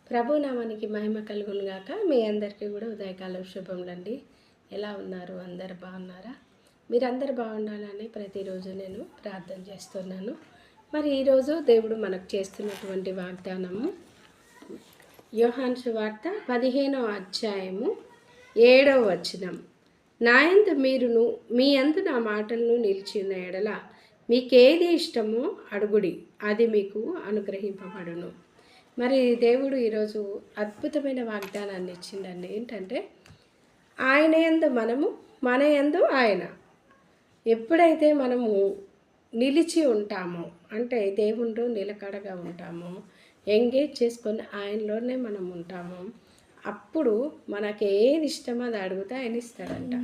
ప్రభు నామానికి మహిమ కలుగును గాక. మీ అందరికీ కూడా ఉదయకాల శుభములండి. ఎలా ఉన్నారు? అందరు బాగున్నారా? మీరందరూ బాగుండాలని ప్రతిరోజు నేను ప్రార్థన చేస్తున్నాను. మరి ఈరోజు దేవుడు మనకు చేస్తున్నటువంటి వాగ్దానము యోహాను సువార్త 15వ అధ్యాయము 7వ వచనం. నా యందు మీరును మీ యందు నా మాటలను నిలిచి ఉన్న ఎడల మీకేది ఇష్టమో అడుగుడి, అది మీకు అనుగ్రహింపబడును. మరి దేవుడు ఈరోజు అద్భుతమైన వాగ్దానాన్ని ఇచ్చిండండి. ఏంటంటే ఆయన యందు మనము, మన యందు ఆయన. ఎప్పుడైతే మనము నిలిచి ఉంటామో, అంటే దేవుడు నిలకడగా ఉంటామో, ఎంగేజ్ చేసుకొని ఆయనలోనే మనం ఉంటామో, అప్పుడు మనకి ఏది ఇష్టమో అది అడిగితే ఆయన ఇస్తాడంట.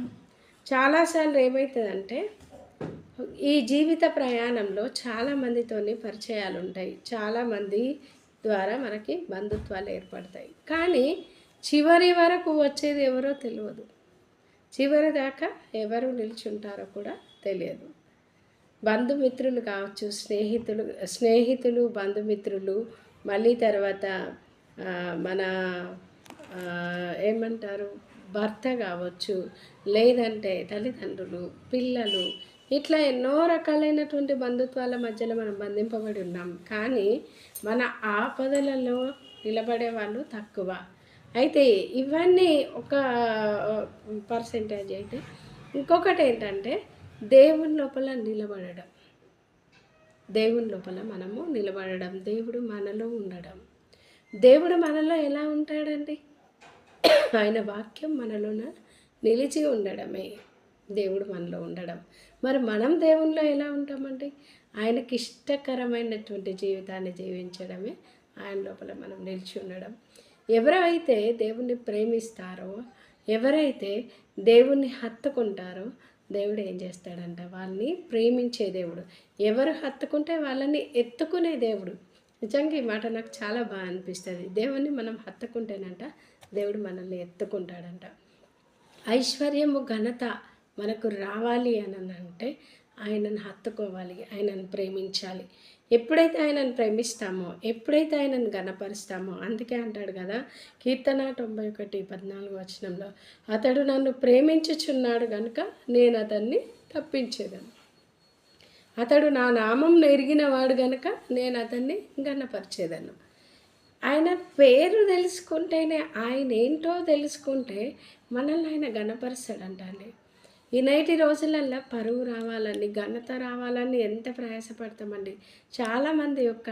చాలాసార్లు ఏమవుతుందంటే ఈ జీవిత ప్రయాణంలో చాలామందితోని పరిచయాలు ఉంటాయి, చాలామంది ద్వారా మనకి బంధుత్వాలు ఏర్పడతాయి. కానీ చివరి వరకు వచ్చేది ఎవరో తెలియదు, చివరి దాకా ఎవరు నిల్చుంటారో కూడా తెలియదు. బంధుమిత్రులు కావచ్చు, స్నేహితులు బంధుమిత్రులు, మళ్ళీ తర్వాత మన ఏమంటారు భర్త కావచ్చు, లేదంటే తల్లిదండ్రులు, పిల్లలు, ఇట్లా ఎన్నో రకాలైనటువంటి బంధుత్వాల మధ్యలో మనం బంధింపబడి ఉన్నాం. కానీ మన ఆపదలలో నిలబడే వాళ్ళు తక్కువ. అయితే ఇవన్నీ ఒక పర్సెంటేజ్ అయితే, ఇంకొకటి ఏంటంటే దేవుని లోపల నిలబడడం. దేవుని లోపల మనము నిలబడడం, దేవుడు మనలో ఉండడం. దేవుడు మనలో ఎలా ఉంటాడండి? ఆయన వాక్యం మనలోన నిలిచి ఉండడమే దేవుడు మనలో ఉండడం. మరి మనం దేవునిలో ఎలా ఉంటామండి? ఆయనకి ఇష్టకరమైనటువంటి జీవితాన్ని జీవించడమే ఆయన లోపల మనం నిలిచి ఉండడం. ఎవరైతే దేవుణ్ణి ప్రేమిస్తారో, ఎవరైతే దేవుణ్ణి హత్తుకుంటారో, దేవుడు ఏం చేస్తాడంట? వాళ్ళని ప్రేమించే దేవుడు. ఎవరు హత్తుకుంటే వాళ్ళని ఎత్తుకునే దేవుడు. నిజంగా ఈ మాట నాకు చాలా బాగా అనిపిస్తుంది. దేవుణ్ణి మనం హత్తుకుంటేనంట దేవుడు మనల్ని ఎత్తుకుంటాడంట. ఐశ్వర్యము, ఘనత మనకు రావాలి అని అంటే ఆయనను హత్తుకోవాలి, ఆయనను ప్రేమించాలి. ఎప్పుడైతే ఆయనను ప్రేమిస్తామో, ఎప్పుడైతే ఆయనను ఘనపరుస్తామో, అందుకే అంటాడు కదా కీర్తన 91:14 వచనంలో, అతడు నన్ను ప్రేమించుచున్నాడు కనుక నేను అతన్ని తప్పించేదను. అతడు నా నామం ఎరిగినవాడు గనుక నేను అతన్ని ఘనపరిచేదను. ఆయన పేరు తెలుసుకుంటేనే, ఆయన ఏంటో తెలుసుకుంటే మనల్ని ఆయన ఘనపరుస్తాడంట అండి. ఈ నేటి రోజులల్లో పరువు రావాలని, ఘనత రావాలని ఎంత ప్రయాసపడతామండి. చాలామంది యొక్క